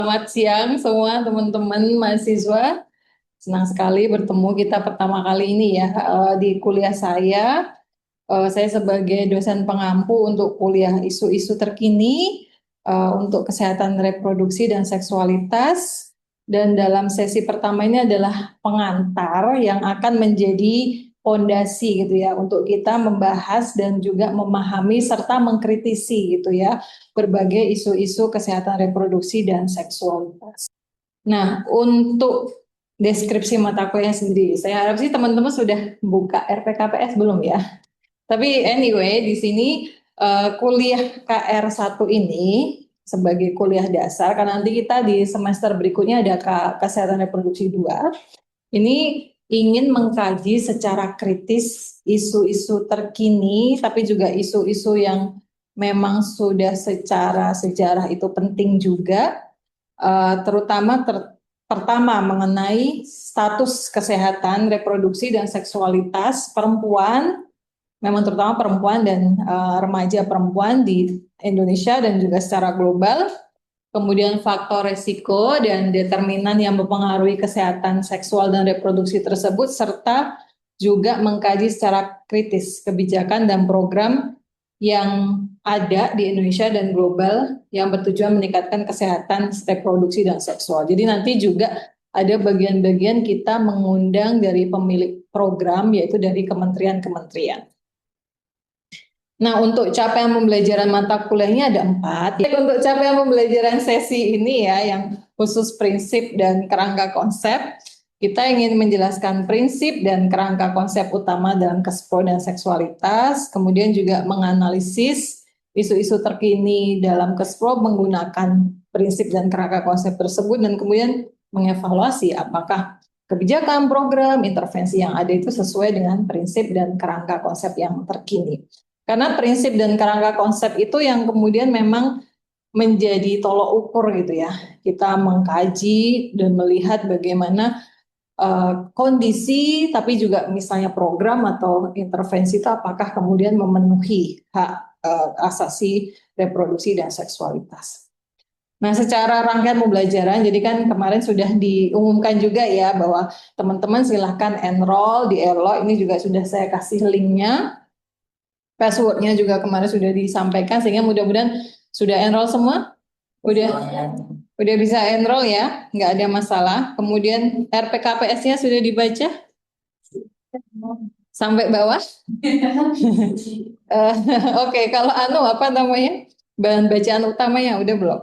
Selamat siang semua teman-teman mahasiswa. Senang sekali bertemu kita pertama kali ini ya di kuliah saya. Saya sebagai dosen pengampu untuk kuliah isu-isu terkini untuk kesehatan reproduksi dan seksualitas. Dan dalam sesi pertama ini adalah pengantar yang akan menjadi fondasi gitu ya untuk kita membahas dan juga memahami serta mengkritisi gitu ya berbagai isu-isu kesehatan reproduksi dan seksualitas. Nah, untuk deskripsi mata kuliah sendiri, saya harap sih teman-teman sudah buka RPKPS belum ya? Tapi anyway, di sini kuliah KR1 ini sebagai kuliah dasar, karena nanti kita di semester berikutnya ada kesehatan reproduksi 2. Ini ingin mengkaji secara kritis isu-isu terkini, tapi juga isu-isu yang memang sudah secara sejarah itu penting juga, terutama pertama mengenai status kesehatan reproduksi dan seksualitas perempuan, memang terutama perempuan dan remaja perempuan di Indonesia dan juga secara global. Kemudian faktor resiko dan determinan yang mempengaruhi kesehatan seksual dan reproduksi tersebut, serta juga mengkaji secara kritis kebijakan dan program yang ada di Indonesia dan global yang bertujuan meningkatkan kesehatan reproduksi dan seksual. Jadi nanti juga ada bagian-bagian kita mengundang dari pemilik program, yaitu dari kementerian-kementerian. Nah, untuk capaian pembelajaran mata kuliahnya ada 4. Untuk capaian pembelajaran sesi ini ya, yang khusus prinsip dan kerangka konsep, kita ingin menjelaskan prinsip dan kerangka konsep utama dalam kespro dan seksualitas, kemudian juga menganalisis isu-isu terkini dalam kespro menggunakan prinsip dan kerangka konsep tersebut, dan kemudian mengevaluasi apakah kebijakan, program, intervensi yang ada itu sesuai dengan prinsip dan kerangka konsep yang terkini. Karena prinsip dan kerangka konsep itu yang kemudian memang menjadi tolok ukur gitu ya. Kita mengkaji dan melihat bagaimana kondisi, tapi juga misalnya program atau intervensi itu apakah kemudian memenuhi hak asasi reproduksi dan seksualitas. Nah, secara rangkaian pembelajaran, jadi kan kemarin sudah diumumkan juga ya bahwa teman-teman silahkan enroll di Elo, ini juga sudah saya kasih linknya. Passwordnya juga kemarin sudah disampaikan, sehingga mudah-mudahan sudah enroll semua. Udah bisa enroll ya, nggak ada masalah. Kemudian RPKPS-nya sudah dibaca sampai bawah. Oke, kalau apa namanya, bahan bacaan utamanya udah belum?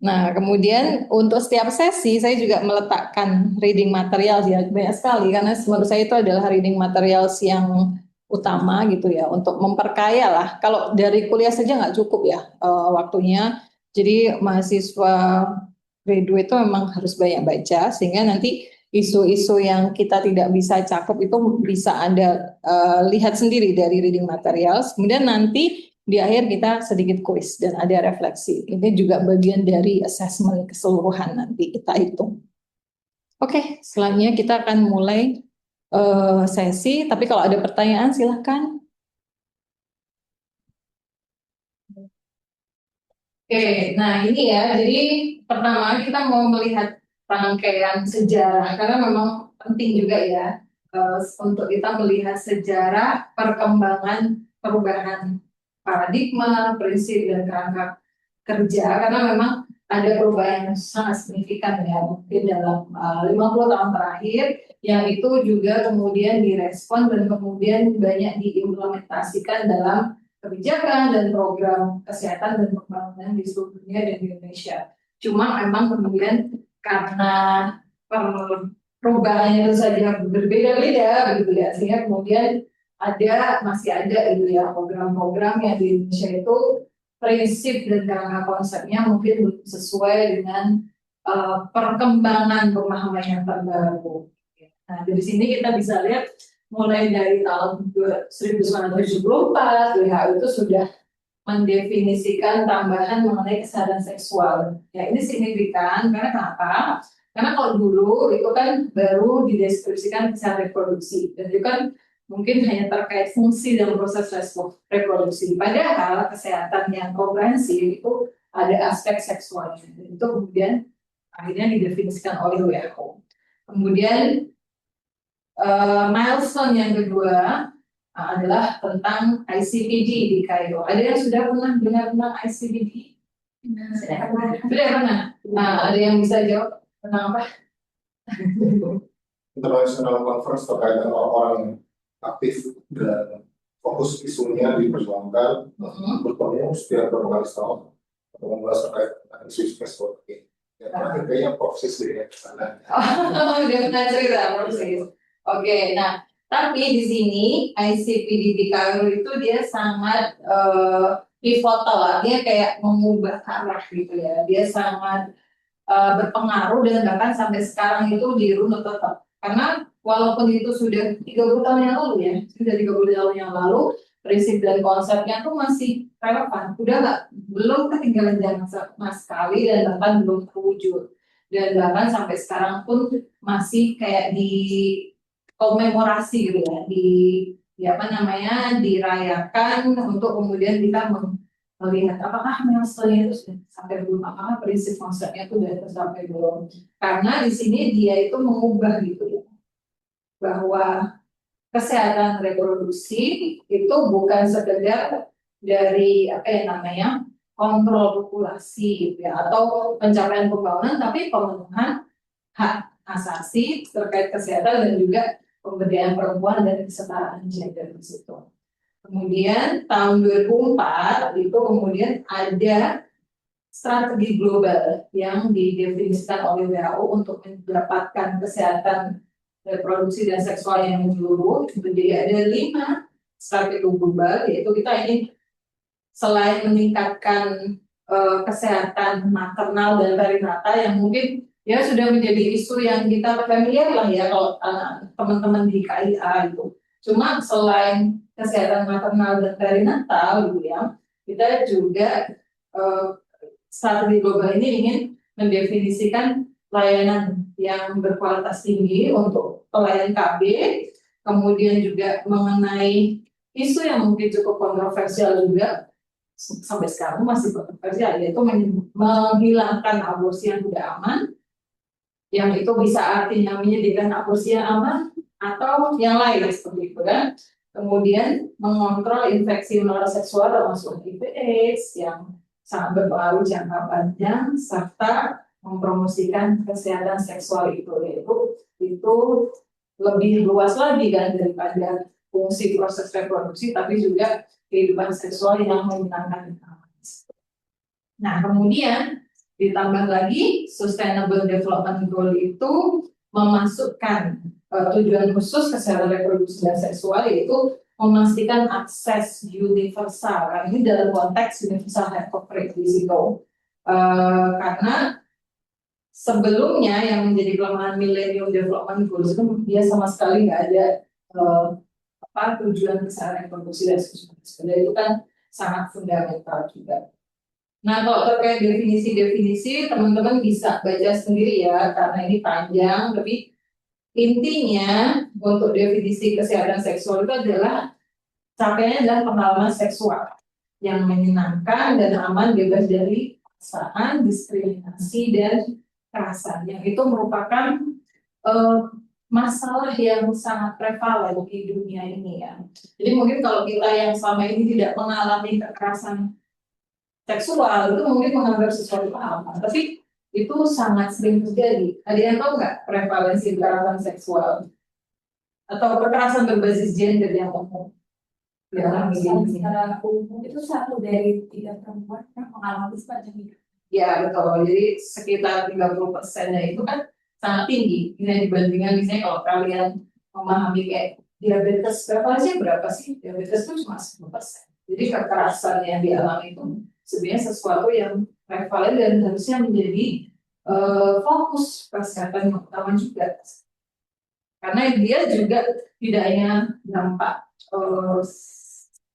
Nah, kemudian untuk setiap sesi saya juga meletakkan reading material ya, banyak sekali, karena menurut saya itu adalah reading materials yang utama gitu ya, untuk memperkaya lah. Kalau dari kuliah saja nggak cukup ya waktunya. Jadi mahasiswa graduate itu memang harus banyak baca, sehingga nanti isu-isu yang kita tidak bisa cakup itu bisa Anda lihat sendiri dari reading materials. Kemudian nanti di akhir kita sedikit kuis dan ada refleksi. Ini juga bagian dari assessment keseluruhan nanti kita hitung. Oke, selanjutnya kita akan mulai sesi. Tapi kalau ada pertanyaan silahkan. Oke, nah ini ya. Jadi pertama kita mau melihat rangkaian sejarah karena memang penting juga ya untuk kita melihat sejarah perkembangan perubahan paradigma, prinsip dan kerangka kerja, karena memang ada perubahan yang sangat signifikan ya mungkin dalam 50 tahun terakhir, yang itu juga kemudian direspon dan kemudian banyak diimplementasikan dalam kebijakan dan program kesehatan dan pembangunan di seluruh dunia dan di Indonesia. Cuma memang kemudian karena perubahannya itu saja berbeda-beda gitu ya, sehingga kemudian masih ada gitu ya program-program yang di Indonesia itu prinsip dan kerangka konsepnya mungkin belum sesuai dengan perkembangan pemahaman yang terbaru. Nah, dari sini kita bisa lihat mulai dari tahun 1974 WHO itu sudah mendefinisikan tambahan mengenai kesehatan seksual. Ya, ini signifikan karena kenapa? Karena kalau dulu itu kan baru dideskripsikan kesehatan reproduksi, dan itu kan mungkin hanya terkait fungsi dan proses reproduksi. Padahal kesehatan yang komprehensif itu ada aspek seksualnya. Dan itu kemudian akhirnya didefinisikan oleh WHO. Kemudian milestone yang kedua adalah tentang ICPD di Kairo. Ada yang sudah pernah dengar tentang ICPD? Sudah pernah. Nah, ada yang bisa jawab tentang apa? International Conference terkait dengan orang-orang aktif dan fokus isunya diperjuangkan bertemu setiap beberapa kali setahun untuk membahas terkait dengan isu-isu seperti ini. Ya, terakhir kayaknya proses deh ya kesana. Udah pernah cerita proses. Oke, nah tapi di sini ICPD di Kairo itu dia sangat pivotal lah, dia kayak mengubah arah gitu ya. Dia sangat berpengaruh dan bahkan sampai sekarang itu dirunut tetap. Karena walaupun itu sudah 30 tahun yang lalu ya, sudah 30 tahun yang lalu, prinsip dan konsepnya tuh masih relevan. Udah nggak, belum ketinggalan zaman sama sekali dan bahkan belum terwujud. Dan bahkan sampai sekarang pun masih kayak di komemorasi gitu ya, di apa namanya, dirayakan untuk kemudian kita melihat apakah milestone itu sudah sampai belum, apakah prinsip konsepnya itu sudah tercapai belum. Karena di sini dia itu mengubah gitu ya, bahwa kesehatan reproduksi itu bukan sekedar dari apa ya namanya, kontrol populasi gitu ya, atau pencapaian pembangunan, tapi pemenuhan hak asasi terkait kesehatan dan juga pemberdayaan perempuan dan kesetaraan gender di situ. Kemudian tahun 2004 itu kemudian ada strategi global yang didefinisikan oleh WHO untuk mendapatkan kesehatan reproduksi dan seksual yang menyeluruh. Jadi ada 5 strategi global, yaitu kita ingin selain meningkatkan kesehatan maternal dan perinatal yang mungkin ya sudah menjadi isu yang kita familiar lah ya kalau teman-teman di KIA itu. Cuma selain kesehatan maternal dan perinatal gitu ya, kita juga strategi global ini ingin mendefinisikan layanan yang berkualitas tinggi untuk pelayan KB, kemudian juga mengenai isu yang mungkin cukup kontroversial juga sampai sekarang masih kontroversial, yaitu menghilangkan aborsi yang tidak aman, yang itu bisa artinya menyediakan aborsi yang aman atau yang lain seperti itu kan. Kemudian mengontrol infeksi menular seksual termasuk HIV/AIDS yang sangat berpengaruh jangka panjang, serta mempromosikan kesehatan seksual itu lebih luas lagi kan daripada fungsi proses reproduksi, tapi juga kehidupan seksual yang menyenangkan. Nah, kemudian ditambah lagi Sustainable Development Goal itu memasukkan tujuan khusus kesehatan reproduksi dan seksual, yaitu memastikan akses universal. Karena ini dalam konteks universal health coverage di situ. Karena sebelumnya yang menjadi kelemahan Millennium Development Goals itu dia sama sekali nggak ada tujuan kesehatan reproduksi dan seksual. Sebenarnya itu kan sangat fundamental juga. Nah, kalau terkait definisi-definisi, teman-teman bisa baca sendiri ya, karena ini panjang. Tapi intinya untuk definisi kesehatan seksual itu adalah capaiannya adalah pengalaman seksual yang menyenangkan dan aman, bebas dari paksaan, diskriminasi, dan kekerasan. Yang itu merupakan masalah yang sangat prevalen di dunia ini ya. Jadi mungkin kalau kita yang selama ini tidak mengalami kekerasan seksual itu mungkin menganggap sesuatu apa, tapi itu sangat sering terjadi. Ada yang tahu nggak prevalensi kekerasan seksual atau kekerasan berbasis gender yang umum? Ya, secara umum itu 1 dari 3 perempuan yang mengalami sepanjang hidup. Ya betul. Jadi sekitar 30%-nya itu kan sangat tinggi. Ini dibandingkan misalnya kalau kalian memahami kayak diabetes, berapa sih? Diabetes itu cuma 10%. Jadi kekerasan yang dialami itu sebenarnya sesuatu yang prevalen dan harusnya menjadi fokus kesehatan yang utama juga. Karena dia juga tidak hanya dampak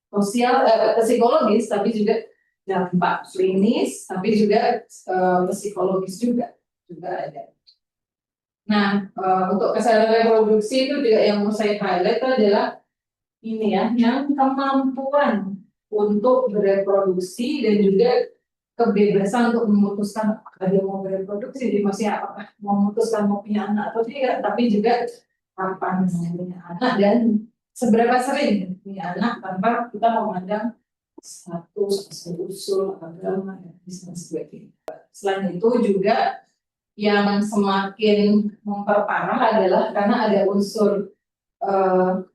sosial, psikologis, tapi juga dampak klinis, tapi juga psikologis juga ada. Nah, untuk kesehatan reproduksi itu juga yang mau saya highlight adalah ini ya, yang kemampuan untuk bereproduksi dan juga kebebasan untuk memutuskan apakah dia mau bereproduksi, dia masih apakah mau memutuskan mau punya anak atau tidak, tapi juga kapan mau punya anak dan seberapa sering punya anak tanpa kita memandang status, asal usul, agama, dan sebagainya. Selain itu juga yang semakin memperparah adalah karena ada unsur eh,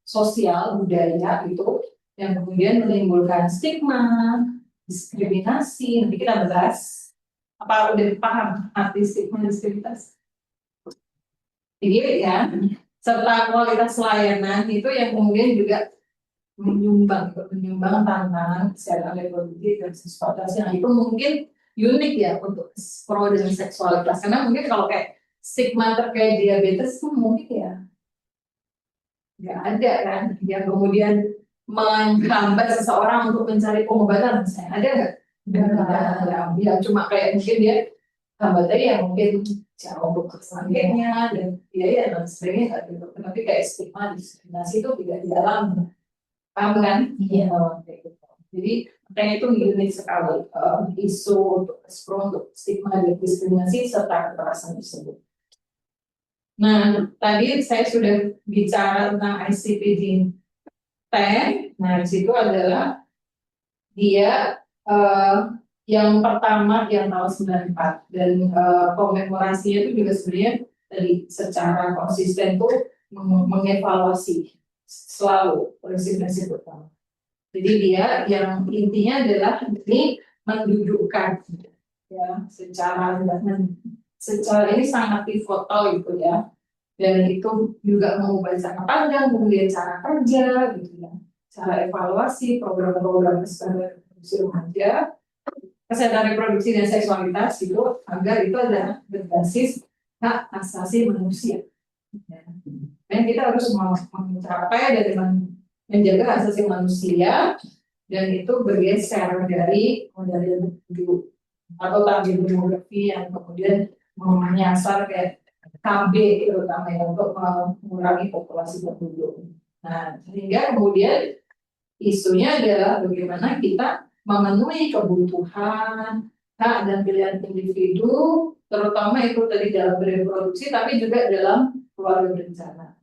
sosial budaya itu yang kemudian menimbulkan stigma, diskriminasi. Nanti kita bahas apa udah paham arti stigma diskriminasi. Jadi ya, serta kualitas layanan itu yang kemudian juga menyumbang tantangan kesehatan reproduktif dan seksualitas yang itu mungkin unik ya untuk pro dan seksualitas, karena mungkin kalau kayak stigma terkait diabetes itu mungkin ya nggak ada kan yang kemudian menghambat seseorang untuk mencari pengobatan, misalnya ada nggak? Ya cuma kayak mungkin dia hambatannya ya mungkin cara untuk keselanjutnya dan biaya dan sebagainya gitu. Tapi kayak stigma diskriminasi itu tidak dialami, paham kan? Iya. Jadi makanya itu unik sekali isu untuk ekspor, untuk stigma dan diskriminasi serta kekerasan tersebut. Nah, tadi saya sudah bicara tentang ICPD-10. Nah, di situ adalah dia yang pertama yang tahun 94 dan komemorasinya itu juga sebenarnya tadi secara konsisten tuh mengevaluasi selalu prinsip-prinsip utama. Jadi dia yang intinya adalah ini mendudukkan ya secara ini sangat pivotal gitu ya, dan itu juga mengubah cara pandang, kemudian cara kerja gitu ya, cara evaluasi program-program kesehatan reproduksi remaja, kesehatan reproduksi dan seksualitas itu agar itu adalah berbasis hak asasi manusia. Dan kita harus mencapai dan menjaga hak asasi manusia, dan itu bergeser dari model dulu atau target demografi yang kemudian menyasar kayak KB terutama ya untuk mengurangi populasi penduduk. Nah, sehingga kemudian isunya adalah bagaimana kita memenuhi kebutuhan, hak dan pilihan individu, terutama itu tadi dalam bereproduksi, tapi juga dalam keluarga berencana.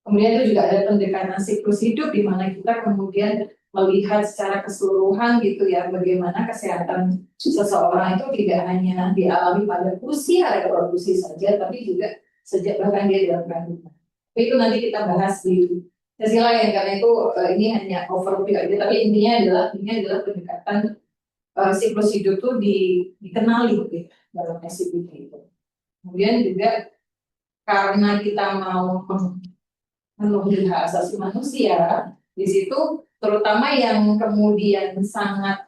Kemudian itu juga ada pendekatan siklus hidup di mana kita kemudian melihat secara keseluruhan gitu ya, bagaimana kesehatan seseorang itu tidak hanya dialami pada usia reproduksi saja, tapi juga sejak bahkan dia dalam kandungan. Tapi itu nanti kita bahas di sesi lain karena itu ini hanya overview aja, tapi intinya adalah ini adalah pendekatan siklus hidup tuh dikenali gitu, dalam SCPD itu. Kemudian juga karena kita mau memenuhi hak asasi manusia, di situ terutama yang kemudian sangat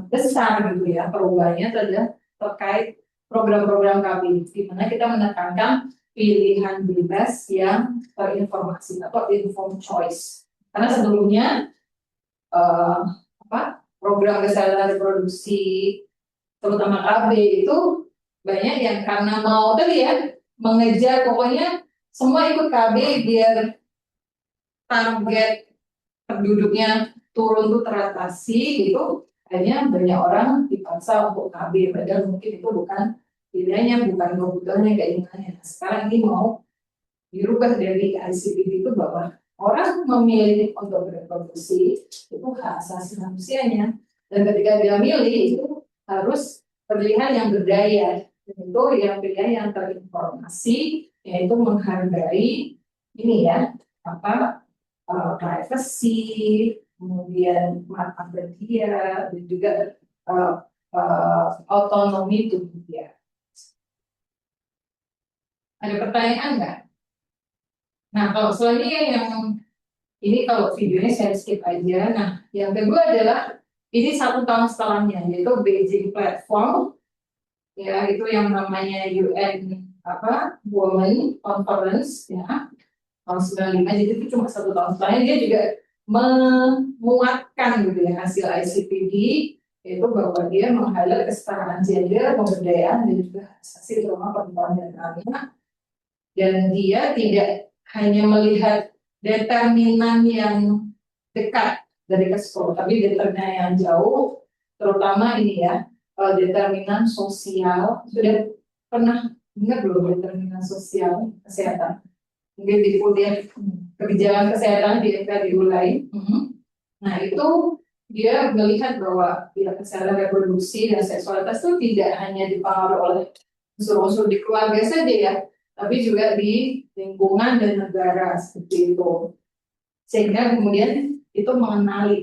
besar gitu ya perubahannya adalah terkait program-program kami di mana kita menekankan pilihan bebas yang terinformasi atau informed choice, karena sebelumnya program kesehatan reproduksi terutama KB itu banyak yang karena mau tadi ya mengejar pokoknya semua ikut KB biar target penduduknya turun tuh teratasi gitu, hanya banyak orang dipaksa untuk KB padahal mungkin itu bukan pilihannya, bukan kebutuhannya, keinginannya. Sekarang ini mau dirubah dari ICPD itu bahwa orang memilih untuk bereproduksi itu hak asasi manusianya, dan ketika dia milih itu harus pilihan yang berdaya, itu yang pilihan yang terinformasi, yaitu menghargai ini ya privacy, kemudian martabat dia, dan juga otonomi tubuh dia. Ada pertanyaan nggak? Nah, kalau selanjutnya yang ini kalau videonya saya skip aja. Nah, yang kedua adalah ini 1 tahun setelahnya, yaitu Beijing Platform, ya itu yang namanya UN Women Conference ya tahun 95. Jadi itu cuma 1 tahun setelahnya dia juga menguatkan gitu ya hasil ICPD, yaitu bahwa dia meng-highlight kesetaraan gender, pemberdayaan dan juga asasi terutama perempuan dan anak, dan dia tidak hanya melihat determinan yang dekat dari ke sekolah, tapi determinan yang jauh, terutama ini ya, determinan sosial. Sudah pernah dengar belum determinan sosial kesehatan? Mungkin di kuliah kebijakan kesehatan di FK diulai. Nah itu dia melihat bahwa ya, kesehatan reproduksi dan seksualitas itu tidak hanya dipengaruhi oleh unsur-unsur di keluarga saja ya, tapi juga di lingkungan dan negara seperti itu. Sehingga kemudian itu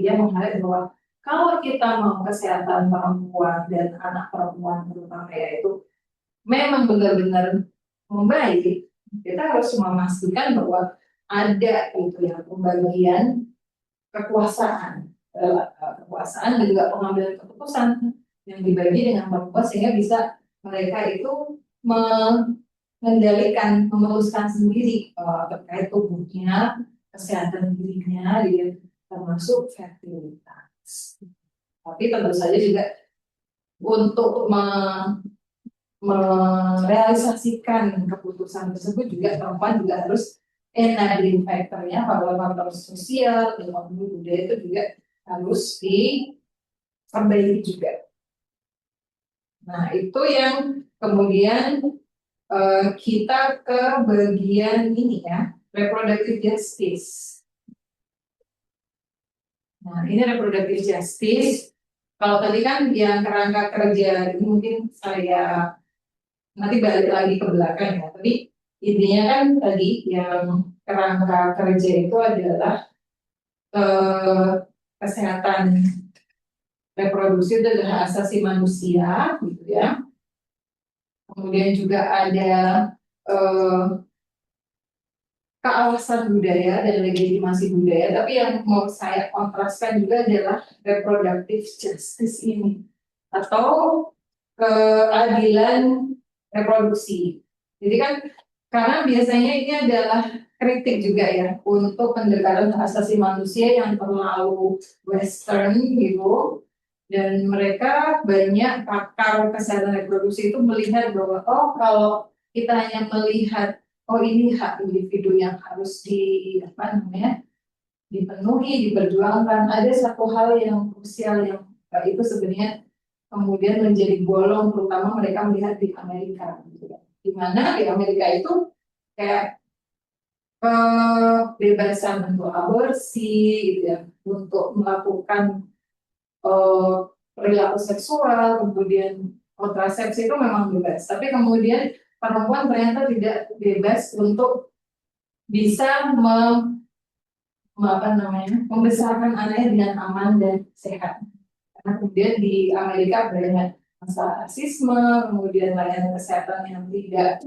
dia mengenali bahwa kalau kita mau kesehatan perempuan dan anak perempuan terutama ya itu memang benar-benar membaik, kita harus memastikan bahwa ada itu ya pembagian kekuasaan, kekuasaan dan juga pengambilan keputusan yang dibagi dengan perempuan sehingga bisa mereka itu mengendalikan, memutuskan sendiri terkait tubuhnya, kesehatan dirinya, dia termasuk fertilitas. Tapi tentu saja juga untuk merealisasikan keputusan tersebut juga perempuan juga harus enabling factor-nya, faktor sosial, ekonomi, budaya itu juga harus diperbaiki juga. Nah itu yang kemudian kita ke bagian ini ya, reproductive justice. Nah, ini reproductive justice. Kalau tadi kan yang kerangka kerja, ini mungkin saya nanti balik lagi ke belakang ya. Tapi intinya kan tadi yang kerangka kerja itu adalah kesehatan reproduksi itu adalah hak asasi manusia, gitu ya. Kemudian juga ada keawasan budaya dan legitimasi budaya, tapi yang mau saya kontraskan juga adalah reproductive justice ini atau keadilan reproduksi. Jadi kan karena biasanya ini adalah kritik juga ya untuk pendekatan hak asasi manusia yang terlalu western gitu, dan mereka banyak pakar kesehatan reproduksi itu melihat bahwa oh kalau kita hanya melihat oh ini hak individu yang harus dipenuhi, diperjuangkan. Ada satu hal yang krusial yang itu sebenarnya kemudian menjadi bolong, terutama mereka melihat di Amerika, gitu ya. Di mana di Amerika itu kayak kebebasan untuk aborsi, gitu ya, untuk melakukan perilaku seksual, kemudian kontrasepsi itu memang bebas. Tapi kemudian perempuan ternyata tidak bebas untuk bisa membesarkan anaknya dengan aman dan sehat. Karena kemudian di Amerika banyak masalah rasisme, kemudian layanan kesehatan yang tidak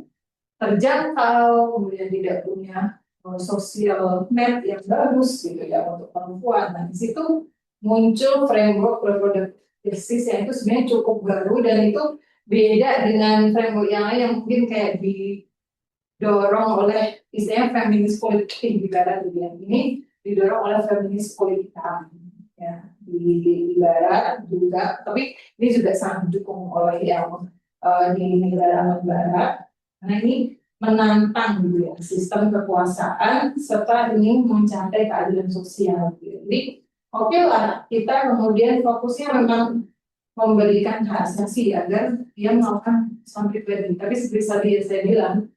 terjangkau, kemudian tidak punya sosial net yang bagus gitu ya untuk perempuan. Nah di situ muncul framework reproductive justice yang itu sebenarnya cukup baru dan itu beda dengan framework yang lain yang mungkin kayak didorong oleh istilahnya feminis politik di barat ini didorong oleh feminis politik ya di barat juga, tapi ini juga sangat didukung oleh yang di negara barat karena ini menantang gitu ya sistem kekuasaan serta ini mencapai keadilan sosial gitu. Jadi oke lah kita kemudian fokusnya memang memberikan hak asasi agar dia melakukan sampai pribadi. Tapi seperti tadi yang saya bilang,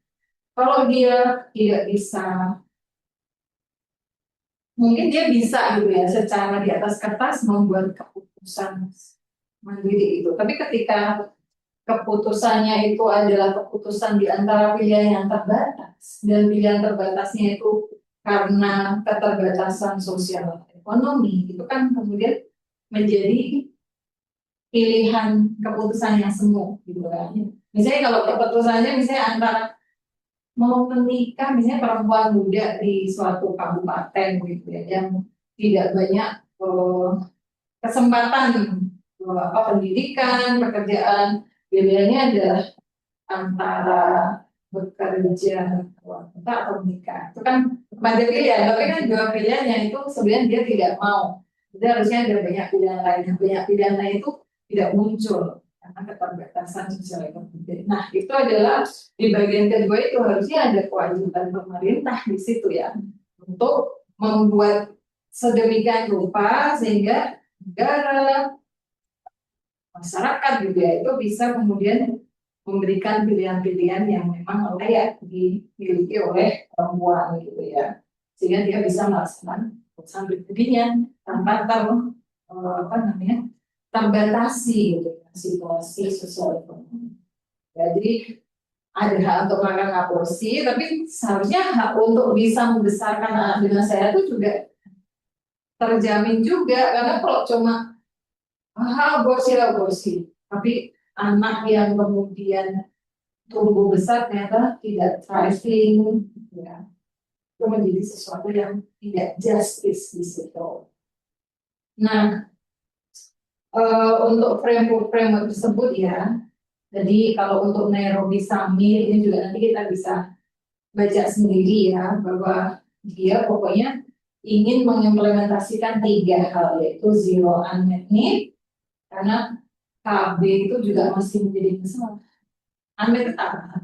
kalau dia tidak bisa, mungkin dia bisa gitu ya, secara di atas kertas membuat keputusan mandiri itu. Tapi ketika keputusannya itu adalah keputusan di antara pilihan yang terbatas, dan pilihan terbatasnya itu karena keterbatasan sosial ekonomi, itu kan kemudian menjadi pilihan keputusan yang semu gitu kan. Misalnya kalau keputusannya misalnya antara mau menikah misalnya perempuan muda di suatu kabupaten gitu ya yang tidak banyak kesempatan pendidikan, pekerjaan, pilihannya adalah antara bekerja atau menikah. Itu kan banyak pilihan, tapi kan dua pilihan yang itu sebenarnya dia tidak mau. Jadi harusnya ada banyak pilihan lain. Banyak pilihan lain itu tidak muncul karena keterbatasan sosial ekonomi. Nah, itu adalah di bagian kedua itu harusnya ada kewajiban pemerintah di situ ya untuk membuat sedemikian rupa sehingga negara, masyarakat juga itu bisa kemudian memberikan pilihan-pilihan yang memang layak dimiliki oleh perempuan gitu ya, sehingga dia bisa melaksanakan urusan pribadinya tanpa terbatasi gitu ya, situasi sosial ekonomi. Jadi ada hak untuk makan aborsi, tapi seharusnya hak untuk bisa membesarkan anak dengan sehat itu juga terjamin juga, karena kalau cuma aborsi, tapi anak yang kemudian tumbuh besar ternyata tidak thriving, ya, itu menjadi sesuatu yang tidak justice di situ. Nah, untuk framework tersebut ya, jadi kalau untuk Nairobi Summit ini juga nanti kita bisa baca sendiri ya, bahwa dia pokoknya ingin mengimplementasikan 3 hal, yaitu zero unmet need, karena KB itu juga masih menjadi masalah. Unmet itu apa?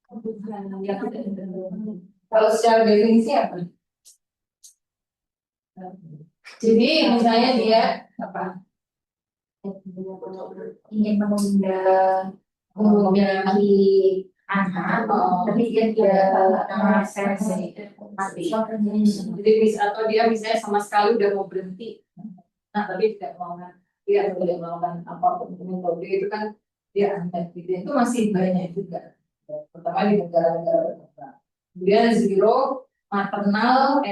Kebutuhan yang tidak terpenuhi. Kalau secara definisi apa? Jadi misalnya dia apa? Ingin memiliki anak, tapi dia tidak merasa mati. Jadi atau dia misalnya sama sekali udah mau berhenti, nah tapi tidak mau dia tidak melakukan apapun itu kan dia unmet gitu. Itu masih banyak juga, terutama di negara-negara berkembang. Kemudian zero maternal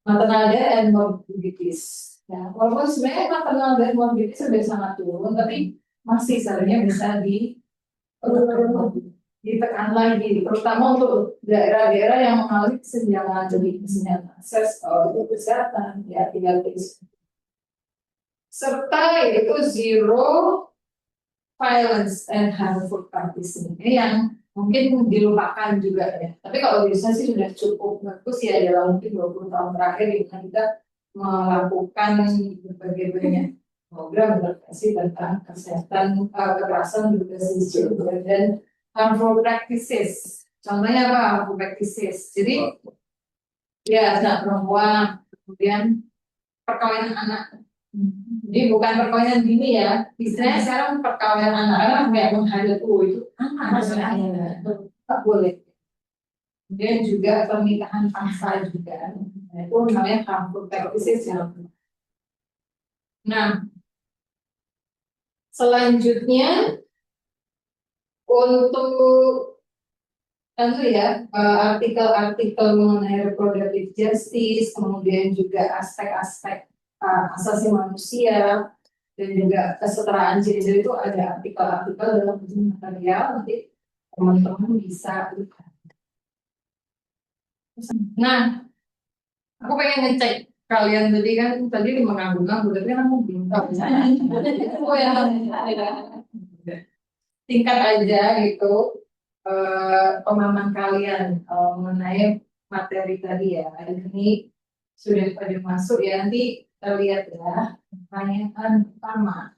death and morbidities. Ya, walaupun sebenarnya maternal death morbidities sudah sangat turun, tapi masih sebenarnya bisa ditekan lagi, terutama untuk daerah-daerah yang mengalami kesenjangan, jadi kesenjangan akses kesehatan, ya tinggal serta itu zero violence and harmful practice ini yang mungkin dilupakan juga ya. Tapi kalau bisa sih sudah cukup bagus ya dalam mungkin 20 tahun terakhir di mana kita melakukan berbagai banyak program advokasi tentang kesehatan, kekerasan berbasis gender dan harmful practices. Contohnya apa harmful practices? Jadi ya anak perempuan, kemudian perkawinan anak. Jadi bukan perkawinan dini ya, istilahnya sekarang perkawinan anak kayak menghadap itu anak tak boleh. Kemudian juga pernikahan paksa juga, itu namanya harmful practices ya. Nah, selanjutnya untuk tentu ya artikel-artikel mengenai reproductive justice, kemudian juga aspek-aspek asasi manusia dan juga kesetaraan gender itu ada artikel-artikel dalam material, nanti teman-teman bisa lihat. Nah, aku pengen ngecek kalian tadi mengangguk-angguk, tapi kan aku belum tahu misalnya. Oh ya, tingkat aja gitu pemahaman kalian mengenai materi tadi ya. Ini sudah pada masuk ya, nanti kita lihat ya. Pertanyaan pertama,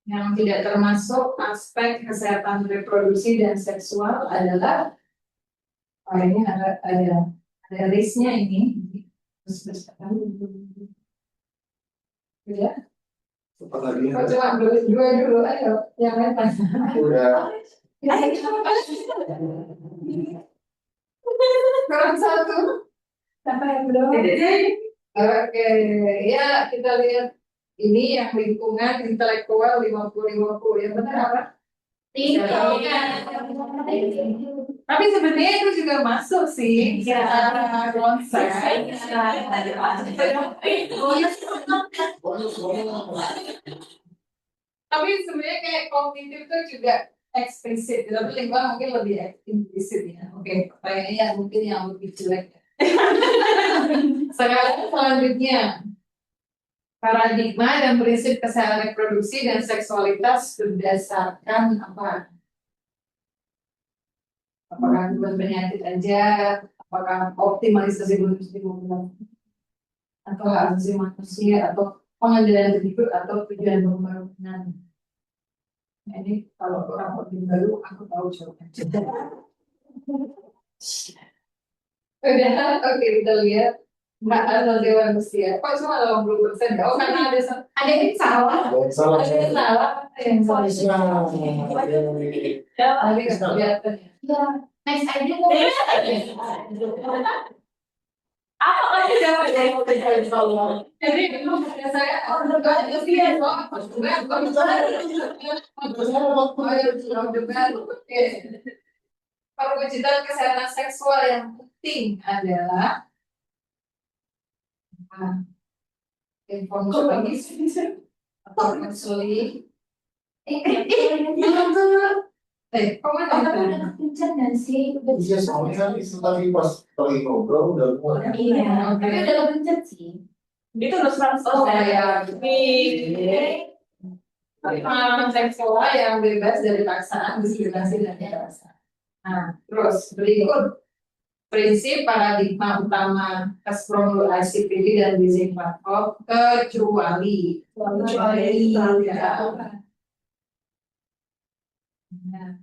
yang tidak termasuk aspek kesehatan reproduksi dan seksual adalah ini ada listnya ini. Ya. Cepat lagi. Oh, cuma dua dulu, ayo yang lain Udah. kurang satu. Sampai yang belum. Oke, ya kita lihat ini yang lingkungan intelektual 50-50 yang benar apa? Lingkungan. Tapi sebenarnya itu juga masuk sih secara konsep. Tapi sebenarnya kayak kognitif itu juga eksplisit, tapi lingkungan mungkin lebih implisit ya. Oke, pertanyaannya mungkin yang lebih jelek. Selanjutnya, paradigma dan prinsip kesehatan reproduksi dan seksualitas berdasarkan apa? Apakah bukan penyakit aja? Apakah optimalisasi bonus atau hak asasi manusia atau pengendalian hidup atau tujuan pembangunan? Nah, ini kalau orang lebih baru aku tahu jawabannya. Udah, oke kita lihat. Mbak Anna Dewan Musia. Kok cuma 80%? Oh, karena Ada yang salah. Ada yang salah. ada yang salah. Ada yang salah. Tapi nggak kelihatan ya. Ya, next aja mau. Apa kamu dapat dari mobil Allah? Jadi memang ada saya order banyak sih ya. Perwujudan kesehatan seksual yang penting adalah informasi atau counseling. Kok mana? Pencet dan sih. Iya, soalnya kan itu tadi pas lagi ngobrol udah mulai. Iya, tapi udah pencet sih. Itu udah 100%. Oh ya, pengalaman seksual yang bebas dari paksaan, diskriminasi dan kekerasan. Nah, terus berikut prinsip paradigma utama Kaspromul ICPD dan Bizing Platform kecuali ya. Nah.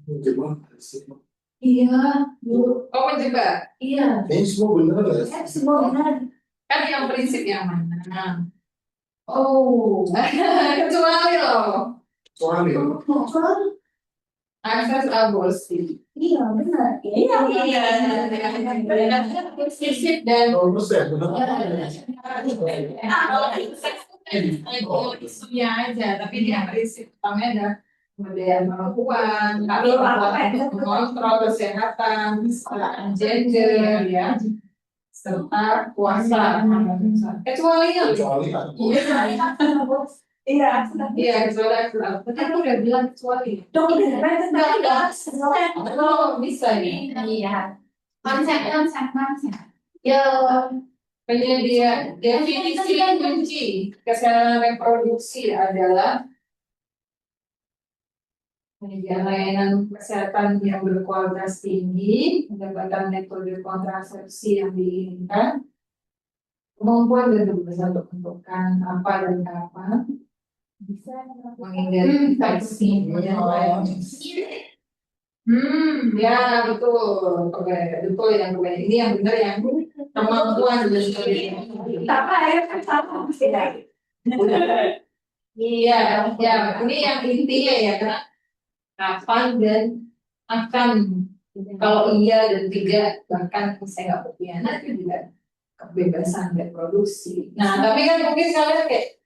Menjebak sih. Iya, Bu. Oh, menjebak. Iya. Kayaknya semua bener ya. Semua benar. Kan yang prinsip yang mana? Oh. Kecuali loh. Soalnya Akses aborsi. Iya, benar. Prinsip dan 0%, bener. kalau isunya aja, tapi dia prinsip utamanya ada pemberdayaan perempuan, untuk mengontrol kesehatan, kesetaraan gender, ya, serta kuasa. Kecuali yang Iya, iya, kecuali tapi aku udah bilang kecuali. enggak. Oh, bisa nih. Iya. Konsep. Ya, Penyedia definisi kunci kesehatan reproduksi adalah menyediakan layanan kesehatan yang berkualitas tinggi, mendapatkan metode kontrasepsi yang diinginkan, kemampuan dan kebebasan untuk menentukan apa dan kapan, bisa menghindari infeksi dan lain-lain. Ya betul, oke, betul yang kebanyakan ini yang benar yang kemampuan dan sebagainya. Iya, ya ini yang intinya ya, karena kapan dan akan, kalau iya dan tidak, bahkan saya nggak berkhianat itu juga kebebasan reproduksi. Nah, tapi kan mungkin kalian kayak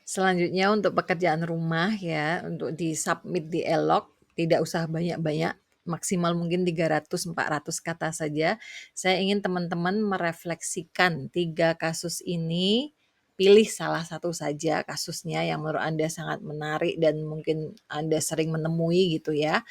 Selanjutnya untuk pekerjaan rumah ya, untuk di-submit di ELOG, tidak usah banyak-banyak, maksimal mungkin 300-400 kata saja. Saya ingin teman-teman merefleksikan 3 kasus ini, pilih salah satu saja kasusnya yang menurut Anda sangat menarik dan mungkin Anda sering menemui gitu ya.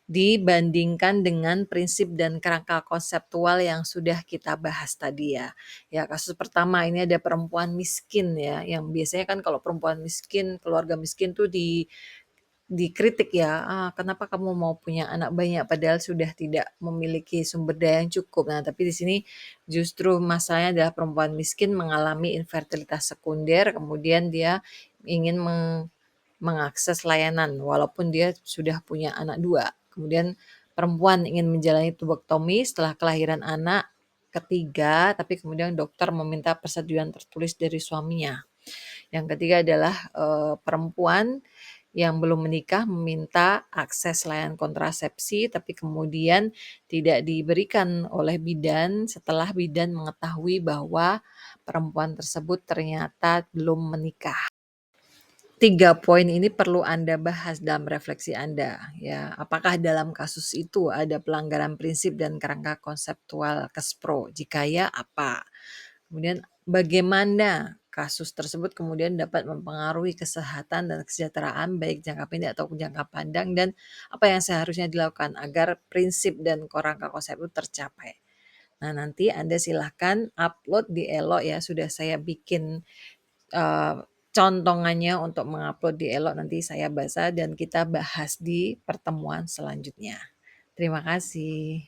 Dibandingkan dengan prinsip dan kerangka konseptual yang sudah kita bahas tadi ya. Ya, kasus pertama ini ada perempuan miskin ya, yang biasanya kan kalau perempuan miskin, keluarga miskin tuh dikritik ya, kenapa kamu mau punya anak banyak padahal sudah tidak memiliki sumber daya yang cukup. Nah, tapi di sini justru masalahnya adalah perempuan miskin mengalami infertilitas sekunder, kemudian dia ingin mengakses layanan walaupun dia sudah punya anak 2. Kemudian perempuan ingin menjalani tubektomi setelah kelahiran anak ketiga, tapi kemudian dokter meminta persetujuan tertulis dari suaminya. Yang ketiga adalah perempuan yang belum menikah meminta akses layanan kontrasepsi, tapi kemudian tidak diberikan oleh bidan setelah bidan mengetahui bahwa perempuan tersebut ternyata belum menikah. 3 poin ini perlu Anda bahas dalam refleksi Anda ya. Apakah dalam kasus itu ada pelanggaran prinsip dan kerangka konseptual KESPRO? Jika ya, apa? Kemudian bagaimana kasus tersebut kemudian dapat mempengaruhi kesehatan dan kesejahteraan baik jangka pendek ataupun jangka panjang, dan apa yang seharusnya dilakukan agar prinsip dan kerangka konsep itu tercapai. Nah, nanti Anda silahkan upload di ELO ya, sudah saya bikin contongannya untuk mengupload di ELO, nanti saya baca dan kita bahas di pertemuan selanjutnya. Terima kasih.